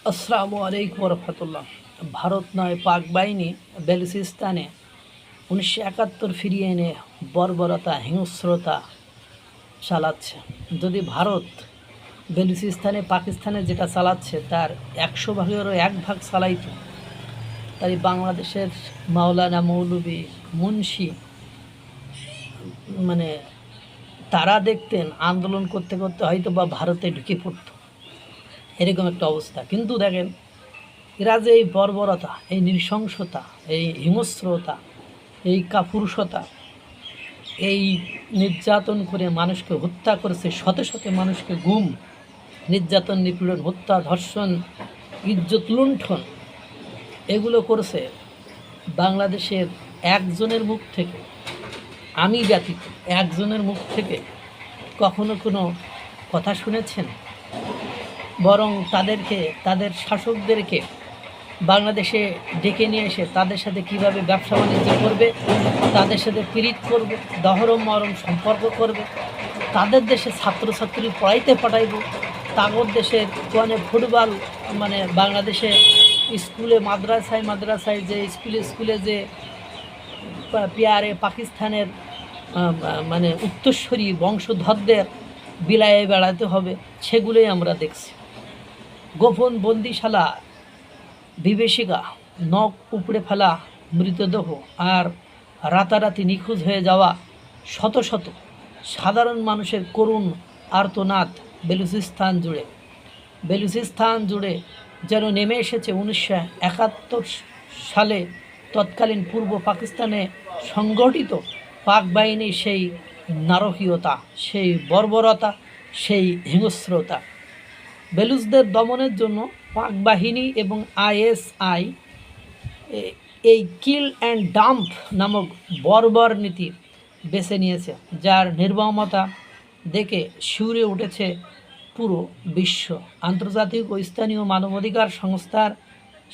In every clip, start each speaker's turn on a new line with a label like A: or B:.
A: আসসালামু আলাইকুম রহমতুল্লাহ। ভারত নয়, পাক বাহিনী বেলুচিস্তানে 1971 ফিরিয়ে এনে বর্বরতা হিংস্রতা চালাচ্ছে। যদি ভারত বেলুচিস্তানে পাকিস্তানে যেটা চালাচ্ছে তার 100 ভাগেরও 1 ভাগ চালাইতো, তাই বাংলাদেশের মাওলানা মৌলভী মুন্সি মানে তারা দেখতেন আন্দোলন করতে করতে হয়তো বা ভারতে ঢুকে পড়তো, এরকম একটা অবস্থা। কিন্তু দেখেন, এরা যে এই বর্বরতা, এই নৃশংসতা, এই হিংস্রতা, এই কাপুরুষতা, এই নির্যাতন করে মানুষকে হত্যা করেছে, শতে শতে মানুষকে গুম, নির্যাতন, নিপীড়ন, হত্যা, ধর্ষণ, ইজ্জত লুণ্ঠন, এগুলো করেছে বাংলাদেশের একজনের মুখ থেকে, আমি ব্যতীত একজনের মুখ থেকে কখনো কোনো কথা শুনেছেন? বরং তাদেরকে, তাদের শাসকদেরকে বাংলাদেশে ডেকে নিয়ে এসে তাদের সাথে কীভাবে ব্যবসা বাণিজ্য করবে, তাদের সাথে পীড়িত করবে, দহরম মরম সম্পর্ক করবে, তাদের দেশে ছাত্রছাত্রী পড়াইতে পাঠাইব, তাগর দেশের ফুটবল বাংলাদেশে স্কুলে মাদ্রাসায় যে স্কুলে যে পেয়ারে পাকিস্তানের উত্তরসূরি বংশধরদের বিলায়ে বেড়াতে হবে, সেগুলোই আমরা দেখছি। গোপন বন্দিশালা, বিভীষিকা, নখ উপড়ে ফেলা মৃতদেহ, আর রাতারাতি নিখোঁজ হয়ে যাওয়া শত শত সাধারণ মানুষের করুণ আর্তনাদ বেলুচিস্তান জুড়ে যেন নেমে এসেছে 1971 সালে তৎকালীন পূর্ব পাকিস্তানে সংগঠিত পাক বাহিনীর সেই নারকীয়তা, সেই বর্বরতা, সেই হিংস্রতা। বেলুচদের দমনের জন্য পাক বাহিনী এবং আইএসআই এই কিল অ্যান্ড ডাম্প নামক বর্বর নীতি বেছে নিয়েছে, যার নির্মমতা দেখে শিউরে উঠেছে পুরো বিশ্ব। আন্তর্জাতিক ও স্থানীয় মানবাধিকার সংস্থার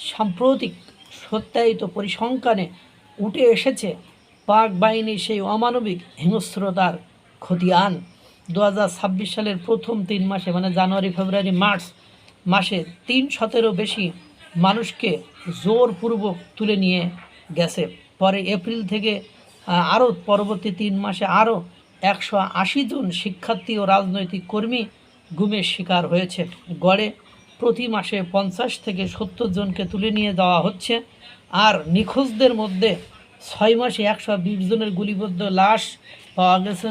A: সাম্প্রতিক সত্যায়িত পরিসংখ্যানে উঠে এসেছে পাক বাহিনীর সেই অমানবিক হিংস্রতার খতিয়ান। 2026 সালের প্রথম 3 মাসে জানুয়ারি, ফেব্রুয়ারি, মার্চ মাসে 300-এরও বেশি মানুষকে জোরপূর্বক তুলে নিয়ে গেছে। পরে এপ্রিল থেকে আরও পরবর্তী 3 মাসে আরও 180 জন শিক্ষার্থী ও রাজনৈতিক কর্মী গুমের শিকার হয়েছে। গড়ে প্রতি মাসে 50 থেকে 70 জনকে তুলে নিয়ে যাওয়া হচ্ছে। আর নিখোঁজদের মধ্যে 6 মাসে 120 জনের গুলিবদ্ধ লাশ পাওয়া গেছে।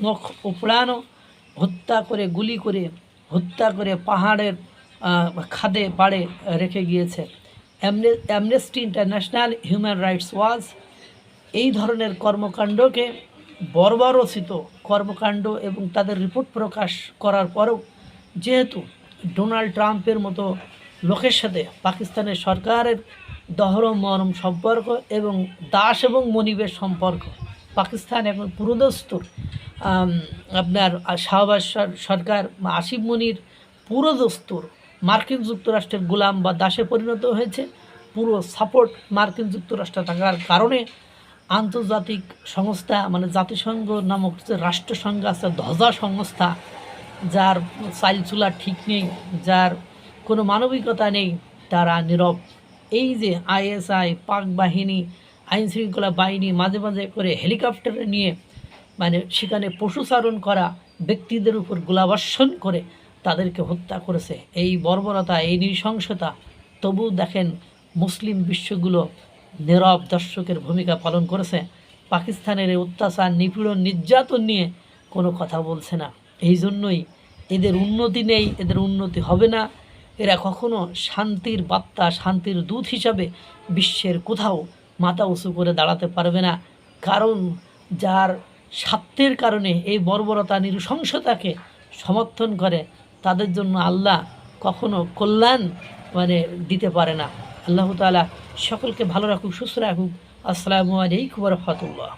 A: নখ উপড়ানো, গুলি করে হত্যা করে পাহাড়ের খাদে পাড়ে রেখে গিয়েছে। Amnesty international, human rights watch এই ধরনের কর্মকাণ্ডকে বর্বরোচিত কর্মকাণ্ড এবং তাদের রিপোর্ট প্রকাশ করার পরেও যেহেতু ডোনাল্ড ট্রাম্পের মতো লোকের সাথে পাকিস্তানের সরকারের দহরম মরম সম্পর্ক এবং দাস এবং মনিবের সম্পর্ক, পাকিস্তান এখন পুরোদস্তুর আপনার শাহবাজ সরকার, আসিফ মনির পুরোদস্তুর মার্কিন যুক্তরাষ্ট্রের গোলাম বা দাসে পরিণত হয়েছে। পুরো সাপোর্ট মার্কিন যুক্তরাষ্ট্র থাকার কারণে আন্তর্জাতিক সংস্থা জাতিসংঘ নামক যে রাষ্ট্রসংঘ আছে, ধ্বজা সংস্থা, যার চালচুলা ঠিক নেই, যার কোনো মানবিকতা নেই, তারা নীরব। এই যে আইএসআই, পাক বাহিনী, আইনশৃঙ্খলা বাহিনী মাঝে মাঝে করে হেলিকপ্টারে নিয়ে সেখানে পশুচারণ করা ব্যক্তিদের উপর গোলাবর্ষণ করে তাদেরকে হত্যা করেছে। এই বর্বরতা, এই নৃশংসতা, তবু দেখেন মুসলিম বিশ্বগুলো নীরব দর্শকের ভূমিকা পালন করেছে। পাকিস্তানের এই অত্যাচার, নিপীড়ন, নির্যাতন নিয়ে কোনো কথা বলছে না। এই জন্যই এদের উন্নতি নেই, এদের উন্নতি হবে না। এরা কখনো শান্তির বার্তা, শান্তির দূত হিসাবে বিশ্বের কোথাও মাথা উঁচু করে দাঁড়াতে পারবে না। কারণ যার স্বার্থের কারণে এই বর্বরতা, নৃশংসতাকে সমর্থন করে, তাদের জন্য আল্লাহ কখনো কল্যাণ দিতে পারে না। আল্লাহ তাআলা সকলকে ভালো রাখুক, সুস্থ রাখুক। আসসালামু আলাইকুম ওয়া রাহমাতুল্লাহ।